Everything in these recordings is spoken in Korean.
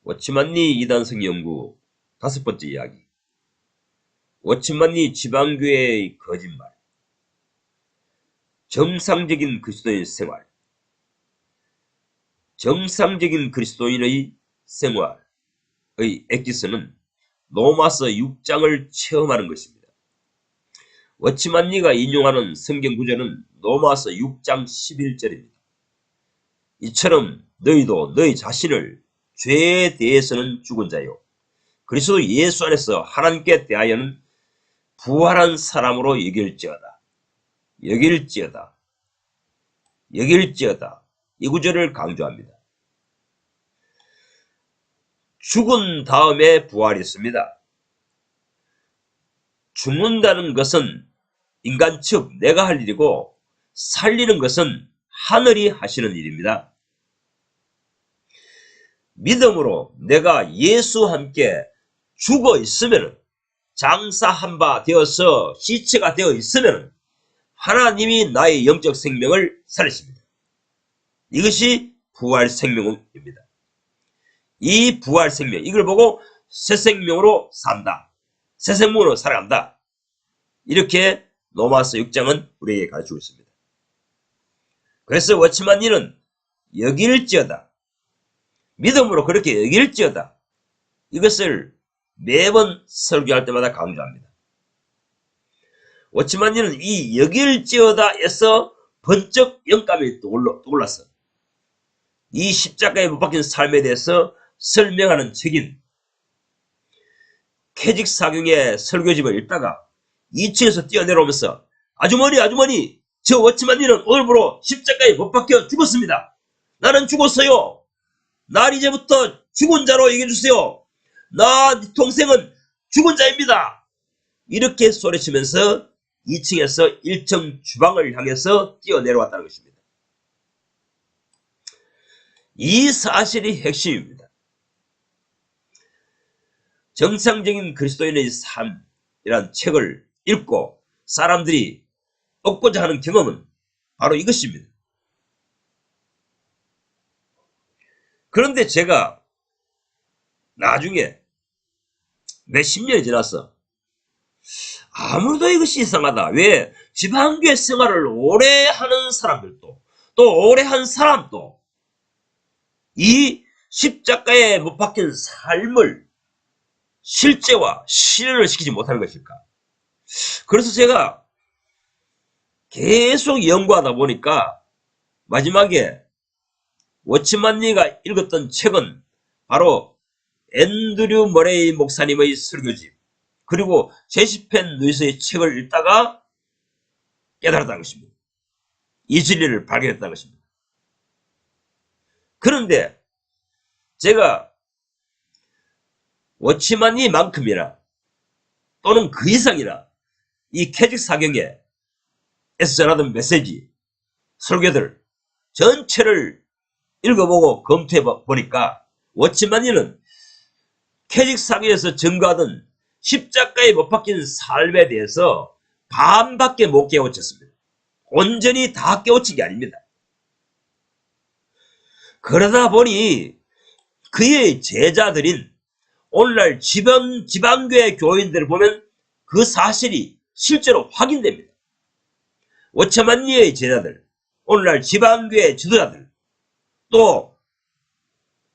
워치만리 이단성 연구 5번째 이야기. 워치만리 지방교회의 거짓말. 정상적인 그리스도인 생활. 정상적인 그리스도인의 생활의 엑기스는 로마서 6장을 체험하는 것입니다. 워치만리가 인용하는 성경 구절은 로마서 6장 11절입니다. 이처럼 너희도 너희 자신을 죄에 대해서는 죽은 자요 그리스도 예수 안에서 하나님께 대하여는 부활한 사람으로 여길지어다. 이 구절을 강조합니다. 죽은 다음에 부활이 있습니다. 죽는다는 것은 인간 즉 내가 할 일이고 살리는 것은 하늘이 하시는 일입니다. 믿음으로 내가 예수와 함께 죽어 있으면, 장사한 바 되어서 시체가 되어 있으면 하나님이 나의 영적 생명을 살리십니다. 이것이 부활 생명입니다. 이 부활 생명, 이걸 보고 새 생명으로 산다. 새 생명으로 살아간다. 이렇게 로마서 6장은 우리에게 가르치고 있습니다. 그래서 워치만리는 여길지어다. 믿음으로 그렇게 여길지어다. 이것을 매번 설교할 때마다 강조합니다. 워치만리는 이 여길지어다에서 번쩍 영감이 떠올랐어. 이 십자가에 못 박힌 삶에 대해서 설명하는 책인 캐직사경의 설교집을 읽다가 2층에서 뛰어내려오면서 아주머니 저 워치만리는 오늘부로 십자가에 못 박혀 죽었습니다. 나는 죽었어요. 날 이제부터 죽은 자로 여겨주세요. 나 동생은 죽은 자입니다. 이렇게 소리치면서 2층에서 1층 주방을 향해서 뛰어내려왔다는 것입니다. 이 사실이 핵심입니다. 정상적인 그리스도인의 삶이란 책을 읽고 사람들이 얻고자 하는 경험은 바로 이것입니다. 그런데 제가 나중에 몇십 년이 지났어. 아무래도 이것이 이상하다. 왜 지방교회 생활을 오래 하는 사람들도 또 오래 한 사람도 이 십자가에 못 박힌 삶을 실제와 실현을 시키지 못하는 것일까? 그래서 제가 계속 연구하다 보니까 마지막에 워치만리가 읽었던 책은 바로 앤드류 머레이 목사님의 설교집 그리고 제시펜 루이스의 책을 읽다가 깨달았다는 것입니다. 이 진리를 발견했다는 것입니다. 그런데 제가 워치만리만큼이나 또는 그 이상이나 이 캐직사경에서 전하던 메시지, 설교들 전체를 읽어보고 검토해 보니까 워치만리는 캐직사경에서 전가하던 십자가에 못 박힌 삶에 대해서 반밖에 못 깨우쳤습니다. 온전히 다 깨우친 게 아닙니다. 그러다 보니 그의 제자들인 오늘날 지방교회 교인들을 보면 그 사실이 실제로 확인됩니다. 워치만리의 제자들, 오늘날 지방교회 지도자들, 또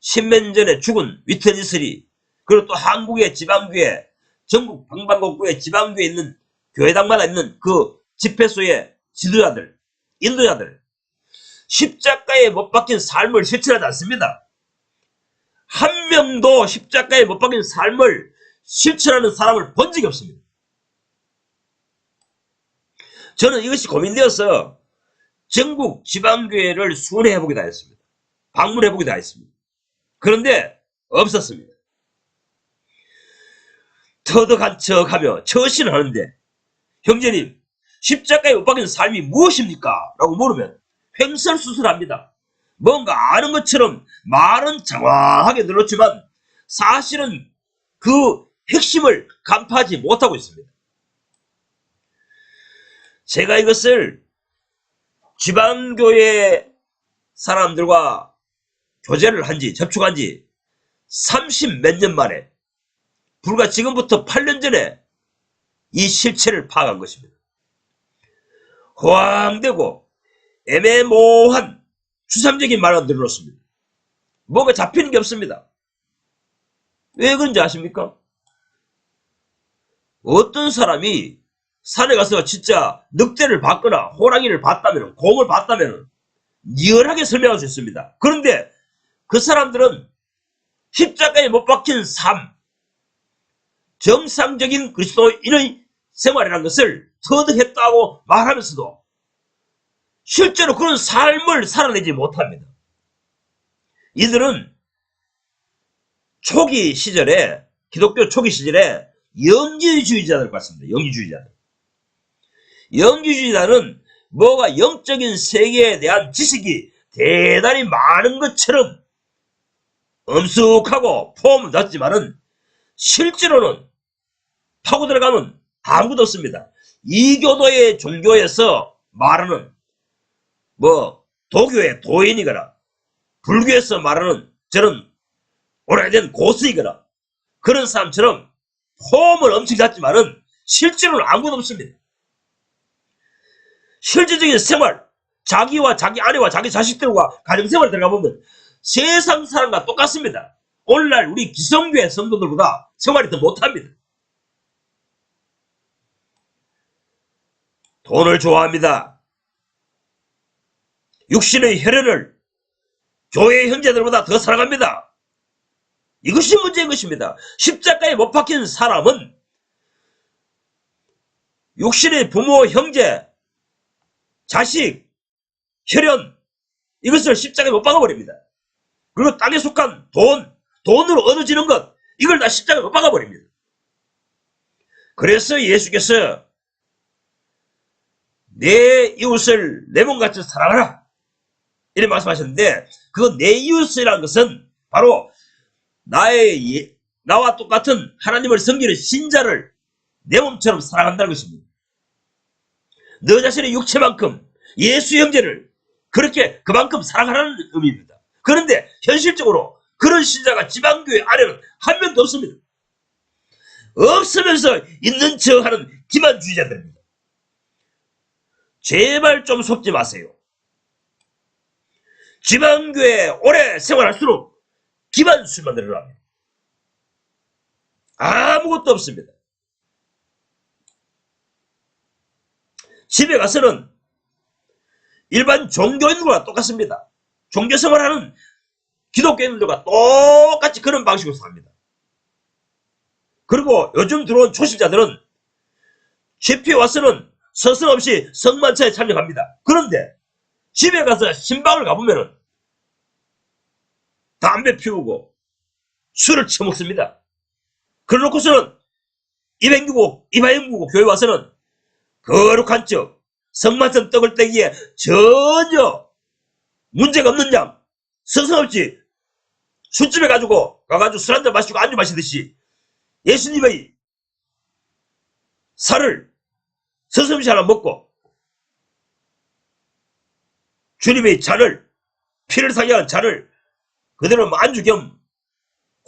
십몇 년 전에 죽은 위트니스리, 그리고 또 한국의 지방교회, 전국 방방곡곡에 지방교회에 있는 교회당마다 있는 그 집회소의 지도자들, 인도자들, 십자가에 못 박힌 삶을 실천하지 않습니다. 한 명도 십자가에 못 박힌 삶을 실천하는 사람을 본 적이 없습니다. 저는 이것이 고민되어서 전국 지방교회를 순회해보기도 했습니다. 방문해보기도 했습니다. 그런데 없었습니다. 터득한 척하며 처신을 하는데 형제님 십자가에 못 박힌 삶이 무엇입니까? 라고 물으면 횡설수설합니다. 뭔가 아는 것처럼 말은 장황하게 늘었지만 사실은 그 핵심을 간파하지 못하고 있습니다. 제가 이것을 지방교회 사람들과 교제를 한지 접촉한지 30 몇 년 만에, 불과 지금부터 8년 전에 이 실체를 파악한 것입니다. 허황되고 애매모호한 추상적인 말만 늘어놓습니다. 뭐가 잡히는 게 없습니다. 왜 그런지 아십니까? 어떤 사람이 산에 가서 진짜 늑대를 봤거나 호랑이를 봤다면, 곰을 봤다면 리얼하게 설명할 수 있습니다. 그런데 그 사람들은 십자가에 못 박힌 삶, 정상적인 그리스도인의 생활이라는 것을 터득했다고 말하면서도 실제로 그런 삶을 살아내지 못합니다. 이들은 초기 시절에, 기독교 초기 시절에 영지주의자들 같습니다. 영지주의자들. 영지주의자는 뭐가 영적인 세계에 대한 지식이 대단히 많은 것처럼 엄숙하고 폼을 잡지만은 실제로는 파고 들어가면 아무것도 없습니다. 이교도의 종교에서 말하는 도교의 도인이거나 불교에서 말하는 저런 오래된 고수이거나 그런 사람처럼 폼을 엄청 잡지만은 실제로는 아무것도 없습니다. 실질적인 생활, 자기와 자기 아내와 자기 자식들과 가정생활에 들어가 보면 세상 사람과 똑같습니다. 오늘날 우리 기성교회 성도들보다 생활이 더 못합니다. 돈을 좋아합니다. 육신의 혈연을 교회 형제들보다 더 사랑합니다. 이것이 문제인 것입니다. 십자가에 못 박힌 사람은 육신의 부모, 형제, 자식, 혈연 이것을 십자가에 못 박아버립니다. 그리고 땅에 속한 돈으로 얻어지는 것 이걸 다 십자가에 못 박아버립니다. 그래서 예수께서 내 이웃을 내 몸같이 사랑하라 이렇게 말씀하셨는데, 그 내 이웃이라는 것은 바로 나와 똑같은 하나님을 섬기는 신자를 내 몸처럼 사랑한다는 것입니다. 너 자신의 육체만큼 예수 형제를 그렇게 그만큼 사랑하라는 의미입니다. 그런데 현실적으로 그런 신자가 지방교회 안에는 한 명도 없습니다. 없으면서 있는 척하는 기만주의자들입니다. 제발 좀 속지 마세요. 지방교회에 오래 생활할수록 기만술만 늘어납니다. 아무것도 없습니다. 집에 가서는 일반 종교인들과 똑같습니다. 종교생활하는 기독교인들과 똑같이 그런 방식으로 삽니다. 그리고 요즘 들어온 초신자들은 집회에 와서는 서슴없이 성만찬에 참여합니다. 그런데 집에 가서 신방을 가보면은 담배 피우고 술을 처먹습니다. 그러놓고서는 입 헹구고 교회 와서는 거룩한 척 성만찬 떡을 떼기에 전혀 문제가 없는 양 서슴없이 술집에 가가지고 술 한잔 마시고 안주 마시듯이 예수님의 살을 서슴없이 하나 먹고 주님의 잔을, 피를 상해한 잔을 그대로 안주 겸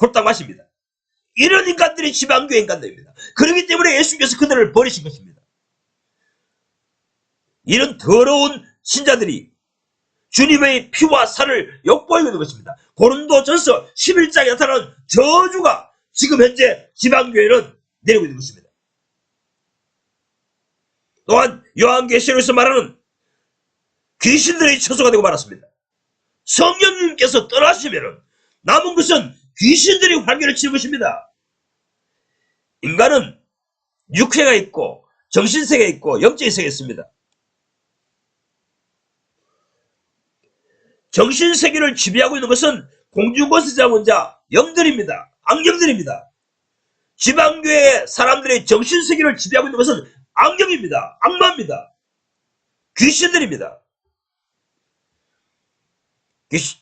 홀딱 마십니다. 이런 인간들이 지방교회 인간들입니다. 그렇기 때문에 예수께서 그들을 버리신 것입니다. 이런 더러운 신자들이 주님의 피와 살을 욕보이고 있는 것입니다. 고린도전서 11장에 나타나는 저주가 지금 현재 지방교회는 내리고 있는 것입니다. 또한 요한계시록에서 말하는 귀신들의 처소가 되고 말았습니다. 성령님께서 떠나시면 남은 것은 귀신들이 활개를 치는 것입니다. 인간은 육회가 있고 정신세계가 있고 영적인 세계가 있습니다. 정신세계를 지배하고 있는 것은 공중권세 잡은 자 영들입니다. 악령들입니다. 지방교회 사람들의 정신세계를 지배하고 있는 것은 악령입니다. 악마입니다. 귀신들입니다.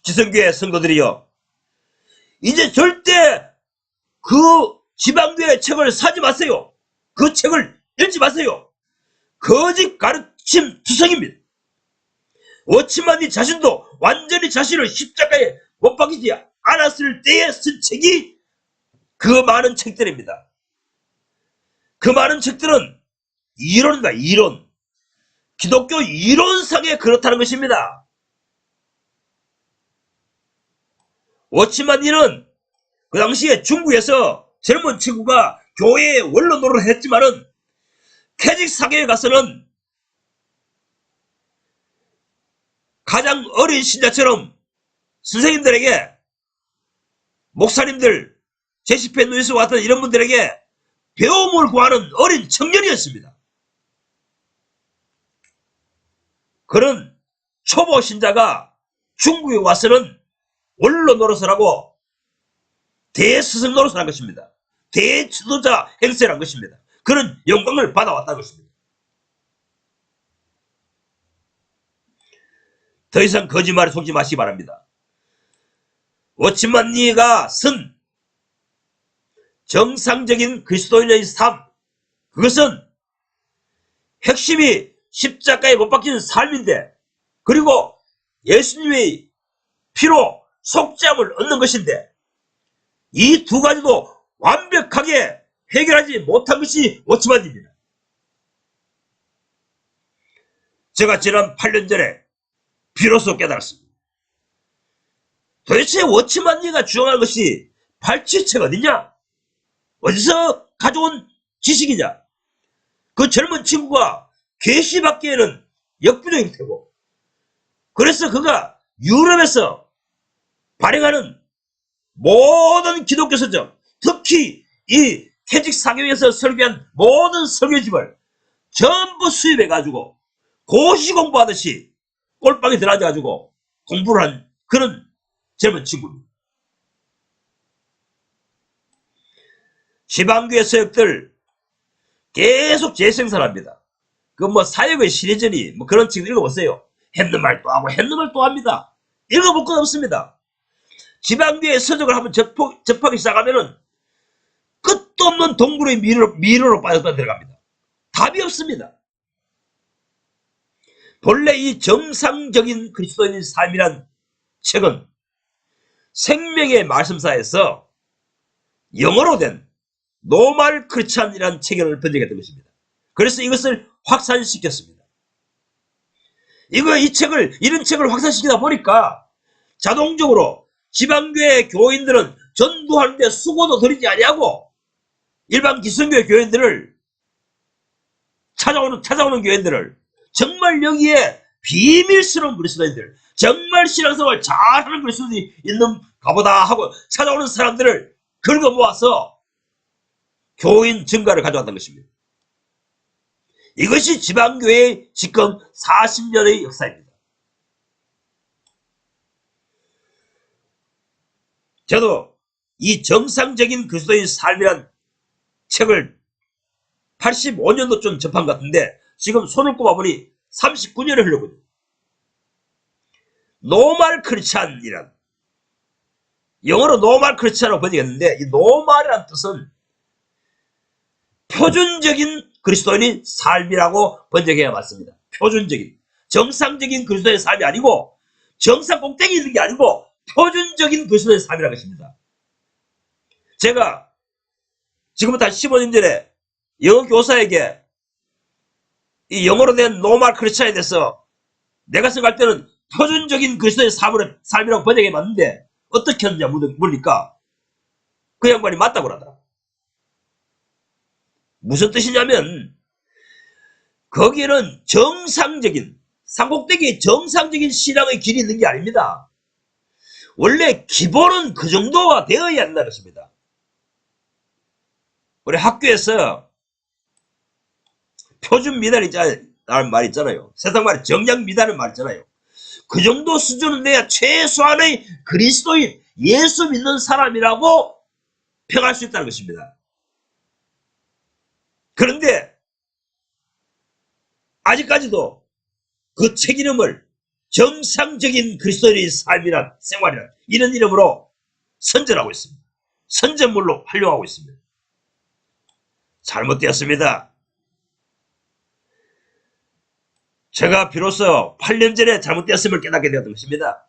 지성교회 성도들이요, 이제 절대 그 지방교회 책을 사지 마세요. 그 책을 읽지 마세요. 거짓 가르침 투성입니다. 어찌만 네 자신도 완전히 자신을 십자가에 못 박히지 않았을 때에 쓴 책이 그 많은 책들입니다. 그 많은 책들은 이론입니다. 이론. 기독교 이론상에 그렇다는 것입니다. 워치만 니는 그 당시에 중국에서 젊은 친구가 교회에 원로 노릇을 했지만은 캐직 사교에 가서는 가장 어린 신자처럼 선생님들에게, 목사님들, 제시펜 루이스 같은 이런 분들에게 배움을 구하는 어린 청년이었습니다. 그런 초보 신자가 중국에 와서는 원로 노릇을 하고 대스승 노릇을 한 것입니다. 대지도자 행세를 한 것입니다. 그런 영광을 받아왔다는 것입니다. 더 이상 거짓말에 속지 마시기 바랍니다. 워치만 니가 쓴 정상적인 그리스도인의 삶, 그것은 핵심이 십자가에 못 박히는 삶인데, 그리고 예수님의 피로 속죄함을 얻는 것인데, 이 두 가지도 완벽하게 해결하지 못한 것이 워치만입니다. 제가 지난 8년 전에 비로소 깨달았습니다. 도대체 워치만니가 주장하는 것이 발치책 어디냐? 어디서 가져온 지식이냐? 그 젊은 친구가 계시받기에는 역부족일 테고, 그래서 그가 유럽에서 발행하는 모든 기독교 서적, 특히 이 퇴직 사교에서 설교한 모든 설교집을 전부 수입해가지고 고시 공부하듯이 꼴방에 들어앉아가지고 공부를 한 그런 젊은 친구입니다. 지방교회 서역들 계속 재생산합니다. 그 뭐 사역의 시대전이 뭐 그런 책을 읽어보세요. 했는 말 또 하고 했는 말 또 합니다. 읽어볼 건 없습니다. 지방교회 서적을 한번 접하기 시작하면은 끝도 없는 동굴의 미로로 빠졌다 들어갑니다. 답이 없습니다. 본래 이 정상적인 그리스도인의 삶이란 책은 생명의 말씀사에서 영어로 된 노말 크리스찬이라는 책을 번역했던 것입니다. 그래서 이것을 확산시켰습니다. 이런 책을 확산시키다 보니까 자동적으로 지방교회 교인들은 전도하는데 수고도 들이지 아니하고 일반 기성교회 교인들을 찾아오는 교인들을, 정말 여기에 비밀스러운 그리스도인들, 정말 신앙생활 잘하는 그리스도인이 있는가 보다 하고 찾아오는 사람들을 긁어 모아서 교인 증가를 가져왔다는 것입니다. 이것이 지방교회의 지금 40년의 역사입니다. 저도 이 정상적인 그리스도의 삶이란 책을 85년도쯤 접한 것 같은데 지금 손을 꼽아보니 39년을 흘렀거든요. 노말 크리스찬이란, 영어로 노말 크리스찬으로 번역했는데, 이 노말이란 뜻은 표준적인 그리스도인의 삶이라고 번역해야 맞습니다. 표준적인, 정상적인 그리스도인의 삶이 아니고, 정상 꼭대기에 있는 게 아니고 표준적인 그리스도인의 삶이라는 것입니다. 제가 지금부터 한 15년 전에 영어 교사에게 이 영어로 된 노말 크리스찬에 대해서 내가 생각할 때는 표준적인 그리스도의 삶이라고 번역해 봤는데 어떻게 하느냐 물으니까 그 양반이 맞다고 그러더라. 무슨 뜻이냐면 거기에는 정상적인, 산꼭대기에 정상적인 신앙의 길이 있는 게 아닙니다. 원래 기본은 그 정도가 되어야 한다는 것입니다. 우리 학교에서 표준 미달이라는 말 있잖아요. 세상 말에 정량 미달은 말 있잖아요. 그 정도 수준은 돼야 최소한의 그리스도인, 예수 믿는 사람이라고 평할 수 있다는 것입니다. 그런데 아직까지도 그 책 이름을 정상적인 그리스도인의 삶이란, 생활이란 이런 이름으로 선전하고 있습니다. 선전물로 활용하고 있습니다. 잘못되었습니다. 제가 비로소 8년 전에 잘못되었음을 깨닫게 되었던 것입니다.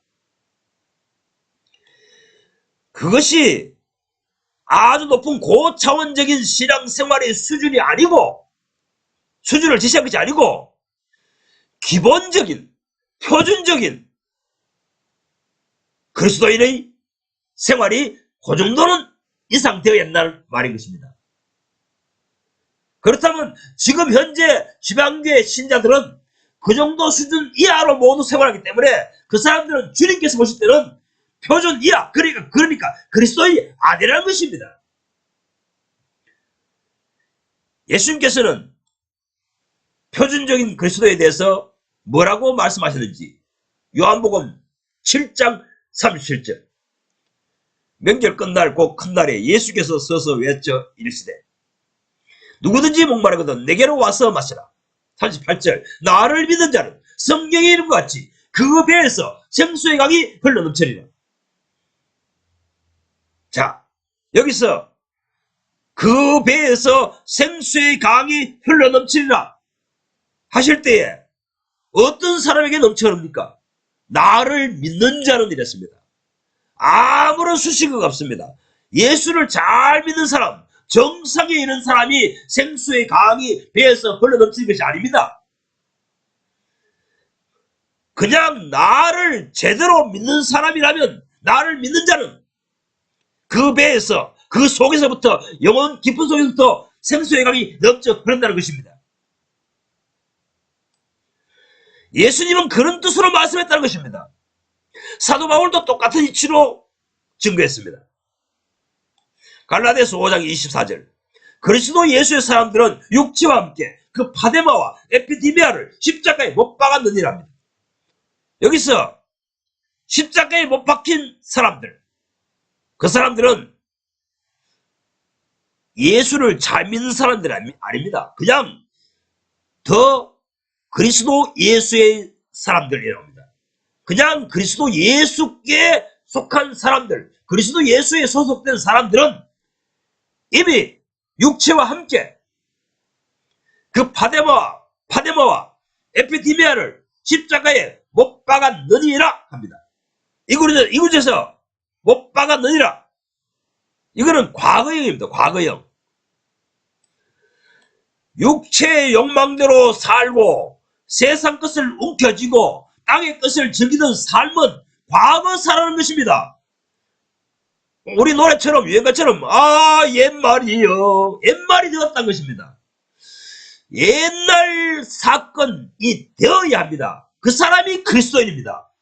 그것이 아주 높은 고차원적인 신앙생활의 수준이 아니고, 수준을 지시한 것이 아니고 기본적인 표준적인 그리스도인의 생활이 그 정도는 이상 되어야 한다는 말인 것입니다. 그렇다면 지금 현재 지방교회 신자들은 그 정도 수준 이하로 모두 생활하기 때문에 그 사람들은 주님께서 보실 때는 표준 이하, 그러니까 그리스도의 아들이라는 것입니다. 예수님께서는 표준적인 그리스도에 대해서 뭐라고 말씀하셨는지 요한복음 7장 37절, 명절 끝날 곧 큰날에 예수께서 서서 외쳐 이르시되 누구든지 목마르거든 내게로 와서 마시라. 38절, 나를 믿는 자는 성경에 이른 것 같이 그 배에서 생수의 강이 흘러넘치리라. 자, 여기서 그 배에서 생수의 강이 흘러넘치리라 하실 때에 어떤 사람에게 넘쳐납니까? 나를 믿는 자는 이랬습니다. 아무런 수식어가 없습니다. 예수를 잘 믿는 사람, 정상에 이른 사람이 생수의 강이 배에서 흘러넘치는 것이 아닙니다. 그냥 나를 제대로 믿는 사람이라면, 나를 믿는 자는 그 배에서, 그 속에서부터, 영혼 깊은 속에서부터 생수의 강이 넘쳐 흐른다는 것입니다. 예수님은 그런 뜻으로 말씀했다는 것입니다. 사도 바울도 똑같은 이치로 증거했습니다. 갈라디아서 5장 24절, 그리스도 예수의 사람들은 육체와 함께 그 파데마와 에피디미아를 십자가에 못 박았느니랍니다. 여기서 십자가에 못 박힌 사람들, 그 사람들은 예수를 잘 믿는 사람들이 아닙니다. 그냥 더 그리스도 예수의 사람들이랍니다. 그냥 그리스도 예수께 속한 사람들, 그리스도 예수에 소속된 사람들은 이미 육체와 함께 그 파데마와 에피디미아를 십자가에 못 박았느니라 합니다. 이곳에서 못 박았느니라, 이거는 과거형입니다. 과거형. 육체의 욕망대로 살고 세상 것을 움켜쥐고 땅의 것을 즐기던 삶은 과거사라는 것입니다. 우리 노래처럼, 유행가처럼 옛말이요, 옛말이 되었다는 것입니다. 옛날 사건이 되어야 합니다. 그 사람이 그리스도인입니다.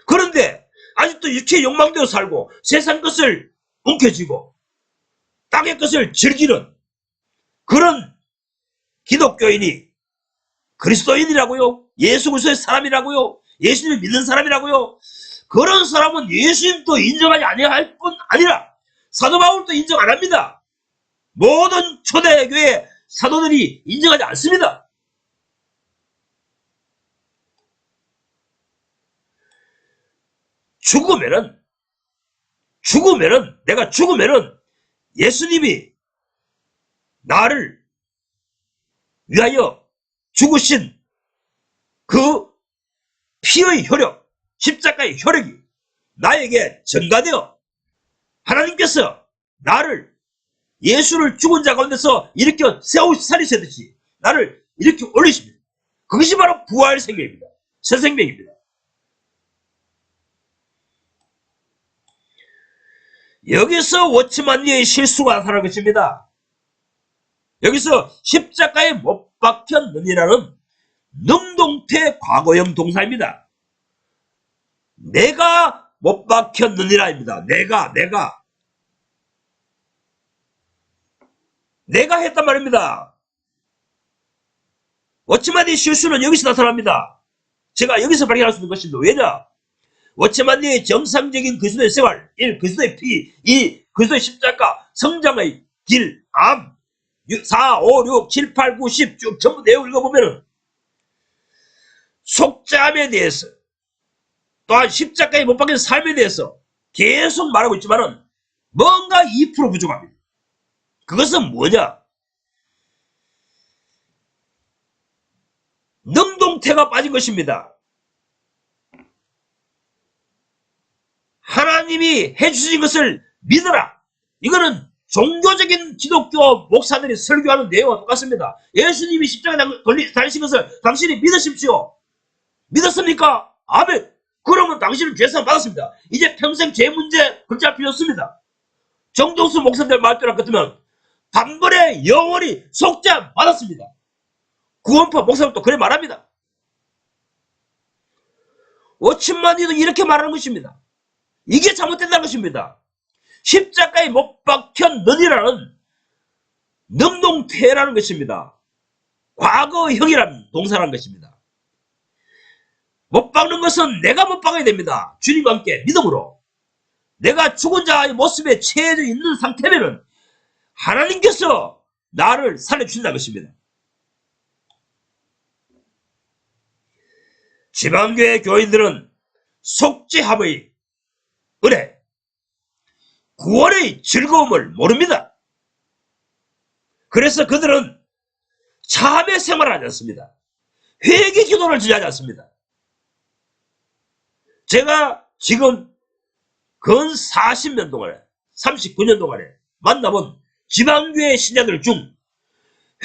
그런데 아직도 육체의 욕망대로 살고 세상 것을 움켜쥐고 땅의 것을 즐기는 그런 기독교인이 그리스도인이라고요? 예수 그리스도의 사람이라고요? 예수님을 믿는 사람이라고요? 그런 사람은 예수님도 인정하지 아니할 뿐 아니라 사도 바울도 인정 안 합니다. 모든 초대교회 사도들이 인정하지 않습니다. 내가 죽으면은 예수님이 나를 위하여 죽으신 그 피의 효력, 십자가의 효력이 나에게 전가되어 하나님께서 나를 예수를 죽은 자 가운데서 일으켜 살리시듯이 나를 일으켜 올리십니다. 그것이 바로 부활 생명입니다. 새 생명입니다. 여기서 워치만리의 실수가 나타난 것입니다. 여기서 십자가에 못 박혔느니라는 능동태 과거형 동사입니다. 내가 못 박혔느니라입니다. 내가 했단 말입니다. 워치만리의 실수는 여기서 나타납니다. 제가 여기서 발견할 수 있는 것입니다. 왜냐? 워치만리의 정상적인 그리스도의 생활, 1. 그리스도의 피, 2. 그리스도의 십자가, 성장의 길, 암, 4, 5, 6, 7, 8, 9, 10 쭉 전부 내용 읽어보면은 속죄함에 대해서 또한 십자가에 못 박힌 삶에 대해서 계속 말하고 있지만은 뭔가 2% 부족합니다. 그것은 뭐냐? 능동태가 빠진 것입니다. 하나님이 해주신 것을 믿어라. 이거는 종교적인 기독교 목사들이 설교하는 내용과 똑같습니다. 예수님이 십자가에 달리신 것을 당신이 믿으십시오. 믿었습니까? 아멘. 그러면 당신은 죄상 받았습니다. 이제 평생 죄 문제 걱정할 필요 없습니다. 정동수 목사들 말대로 같으면 단번에 영원히 속죄 받았습니다. 구원파 목사들도 그래 말합니다. 오춘만이도 이렇게 말하는 것입니다. 이게 잘못된다는 것입니다. 십자가에 못 박힌 너니라는 능동태라는 것입니다. 과거형이라는 동사라는 것입니다. 못 박는 것은 내가 못 박아야 됩니다. 주님과 함께 믿음으로. 내가 죽은 자의 모습에 처해져 있는 상태면은 하나님께서 나를 살려주신다는 것입니다. 지방교회 교인들은 속죄함의 은혜, 구원의 즐거움을 모릅니다. 그래서 그들은 참회 생활을 하지 않습니다. 회개 기도를 지하지 않습니다. 제가 지금 근 40년 동안에 39년 동안에 만나본 지방교회 신자들 중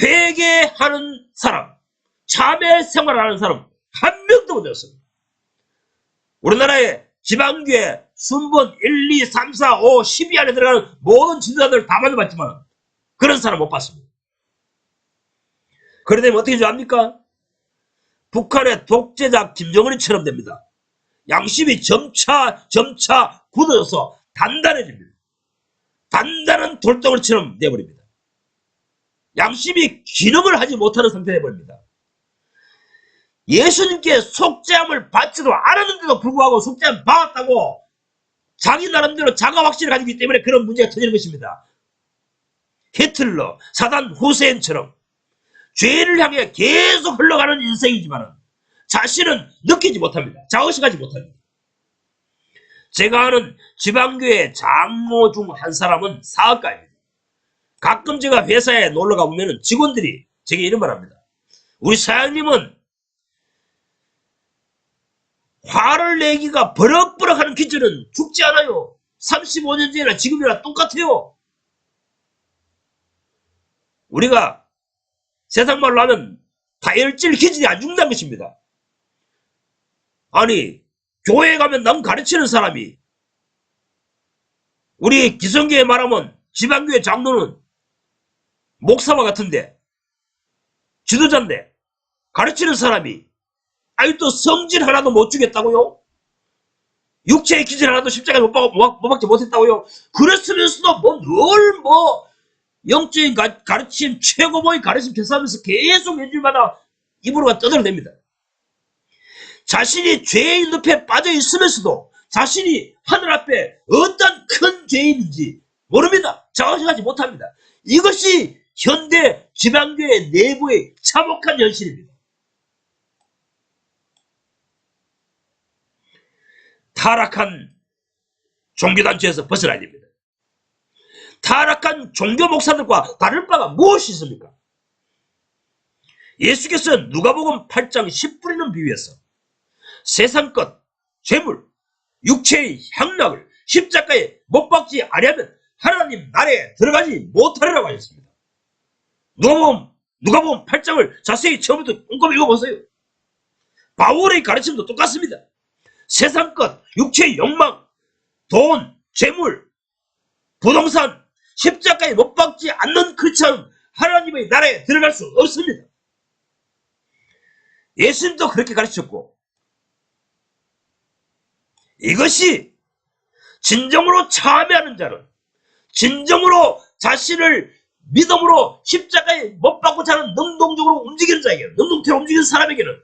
회개하는 사람, 참회 생활하는 사람 한 명도 못 되었습니다. 우리나라의 지방교회 순번 1, 2, 3, 4, 5, 12 안에 들어가는 모든 지도자들 다 만나봤지만 그런 사람 못 봤습니다. 그래 되면 어떻게 합니까? 북한의 독재자 김정은이처럼 됩니다. 양심이 점차 굳어져서 단단해집니다. 단단한 돌덩어리처럼 되어버립니다. 양심이 기능을 하지 못하는 상태가 되어버립니다. 예수님께 속죄함을 받지도 않았는데도 불구하고 속죄함을 받았다고 자기 나름대로 자가 확신을 가지고 있기 때문에 그런 문제가 터지는 것입니다. 히틀러, 사단 후세인처럼 죄를 향해 계속 흘러가는 인생이지만 자신은 느끼지 못합니다. 자의식하지 못합니다. 제가 아는 지방교회 장로 중 한 사람은 사업가입니다. 가끔 제가 회사에 놀러 가보면 직원들이 제게 이런 말 합니다. 우리 사장님은 화를 내기가 버럭버럭 하는 기준은 죽지 않아요. 35년 전이나 지금이나 똑같아요. 우리가 세상 말로 하면 다혈질 기준이 안 죽는다는 것입니다. 아니 교회에 가면 남 가르치는 사람이 우리 기성교회 말하면 지방교회 장로는 목사와 같은데 지도자인데 가르치는 사람이 아직도 성질 하나도 못 주겠다고요? 육체의 기질 하나도 십자가에 못 박지 못했다고요? 그랬으면서도 늘 영적인 가르침 최고봉의 가르침 계산하면서 계속 일주일마다 입으로가 떠들어댑니다. 자신이 죄의 늪에 빠져 있으면서도 자신이 하늘 앞에 어떤 큰 죄인인지 모릅니다. 자각하지 못합니다. 이것이 현대 지방교회 내부의 참혹한 현실입니다. 타락한 종교단체에서 벗어나야 됩니다. 타락한 종교 목사들과 다를 바가 무엇이 있습니까? 예수께서 누가복음 8장 10불이는 비유에서 세상 것, 재물, 육체의 향락을 십자가에 못 박지 아니하면 하나님 나라에 들어가지 못하리라고 하셨습니다. 누가복음 8장을 자세히 처음부터 꼼꼼히 읽어보세요. 바울의 가르침도 똑같습니다. 세상 것, 육체의 욕망, 돈, 재물, 부동산, 십자가에 못 박지 않는 크리스찬은 하나님의 나라에 들어갈 수 없습니다. 예수님도 그렇게 가르치셨고 이것이 진정으로 참여하는 자는 진정으로 자신을 믿음으로 십자가에 못 박고자 하는 능동적으로 움직이는 자에게는 능동태로 움직이는 사람에게는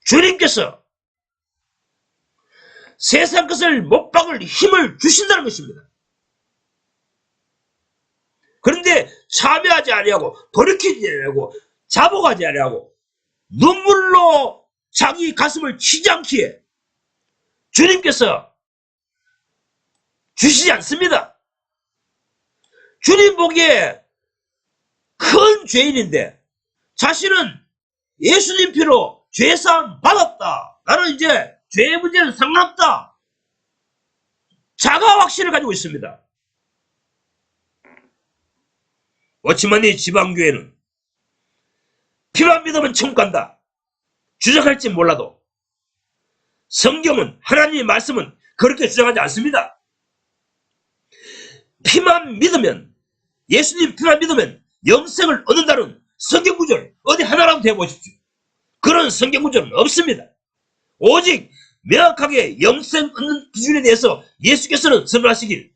주님께서 세상 것을 못 박을 힘을 주신다는 것입니다. 그런데 참여하지 아니하고 돌이키지 아니하고 자복하지 아니하고 눈물로 자기 가슴을 치지 않기에 주님께서 주시지 않습니다. 주님 보기에 큰 죄인인데 자신은 예수님 피로 죄사함 받았다. 나는 이제 죄의 문제는 상관없다. 자가 확신을 가지고 있습니다. 워치만리 지방교회는 피만 믿으면 천국 간다 주장할지 몰라도 성경은, 하나님의 말씀은 그렇게 주장하지 않습니다. 피만 믿으면, 예수님 피만 믿으면 영생을 얻는다는 성경 구절 어디 하나라도 대보십시오. 그런 성경 구절은 없습니다. 오직 명확하게 영생 얻는 기준에 대해서 예수께서는 선언하시길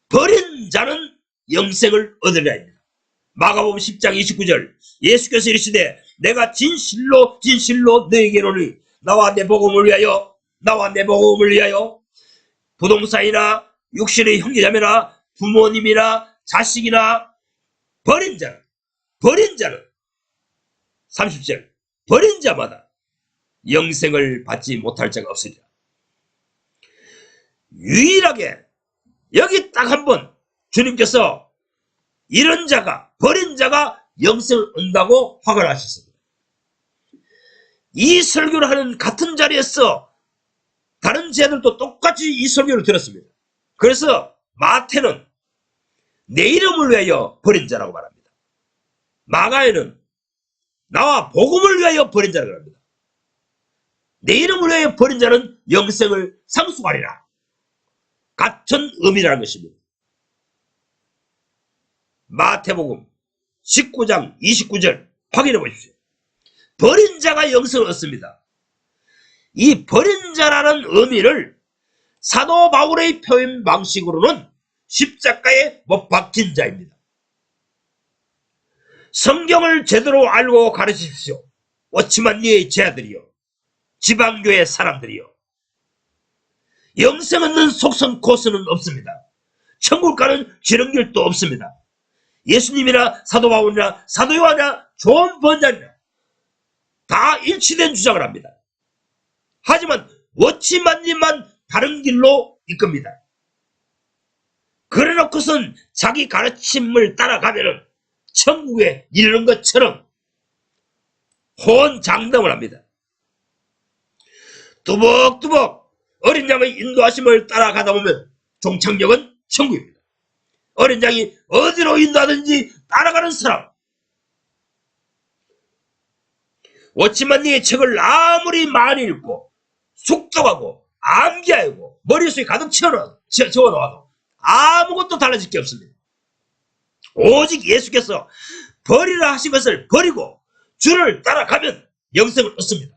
버린 자는 영생을 얻으리라 합니다. 마가복음 10장 29절 예수께서 이르시되 내가 진실로 진실로 너에게 이르노니 나와 내 복음을 위하여 부동산이나 육신의 형제자매나 부모님이나 자식이나 버린 자는 30절 버린 자마다 영생을 받지 못할 자가 없으리라. 유일하게 여기 딱 한 번 주님께서 이런 자가, 버린 자가 영생을 얻는다고 화가 나셨습니다. 이 설교를 하는 같은 자리에서 다른 제자들도 똑같이 이 설교를 들었습니다. 그래서 마태는 내 이름을 위하여 버린 자라고 말합니다. 마가에는 나와 복음을 위하여 버린 자라고 합니다. 내 이름을 위하여 버린 자는 영생을 상속하리라. 같은 의미라는 것입니다. 마태복음 19장 29절 확인해 보십시오. 버린 자가 영생을 얻습니다. 이 버린 자라는 의미를 사도 바울의 표현 방식으로는 십자가에 못 박힌 자입니다. 성경을 제대로 알고 가르치십시오. 워치만리의 제자들이요, 지방교회 사람들이요. 영생 얻는 속성 코스는 없습니다. 천국 가는 지름길도 없습니다. 예수님이나 사도 바울이나 사도 요한이나 존 번장이나 다 일치된 주장을 합니다. 하지만 워치만님만 다른 길로 이끕니다. 그래놓고선 자기 가르침을 따라가면은 천국에 이르는 것처럼 호언장담을 합니다. 뚜벅뚜벅 어린 양의 인도하심을 따라가다 보면 종착역은 천국입니다. 어린 양이 어디로 인도하든지 따라가는 사람. 워치만리의 책을 아무리 많이 읽고 숙독하고 암기하고 머릿속에 가득 채워놓아도 아무것도 달라질 게 없습니다. 오직 예수께서 버리라 하신 것을 버리고 주를 따라가면 영생을 얻습니다.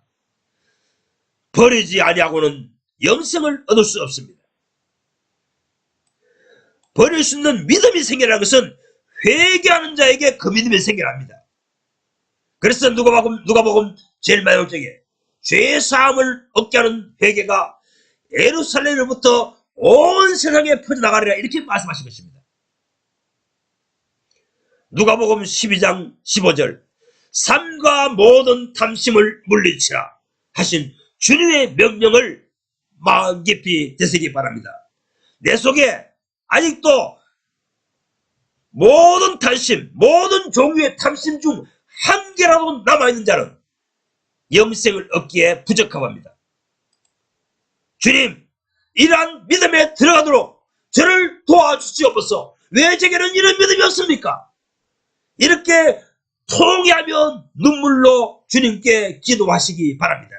버리지 아니하고는 영생을 얻을 수 없습니다. 버릴 수 있는 믿음이 생겨나는 것은 회개하는 자에게 그 믿음이 생겨납니다. 그래서 누가복음 제일 마지막 장에 죄사함을 얻게 하는 회개가 예루살렘으로부터 온 세상에 퍼져나가리라 이렇게 말씀하신 것입니다. 누가복음 12장 15절 삶과 모든 탐심을 물리치라 하신 주님의 명령을 마음 깊이 되새기기 바랍니다. 내 속에 아직도 모든 탐심, 모든 종류의 탐심 중 한 개라도 남아있는 자는 영생을 얻기에 부적합 합니다. 주님, 이러한 믿음에 들어가도록 저를 도와주시옵소서. 왜 제게는 이런 믿음이 없습니까? 이렇게 통회하며 눈물로 주님께 기도하시기 바랍니다.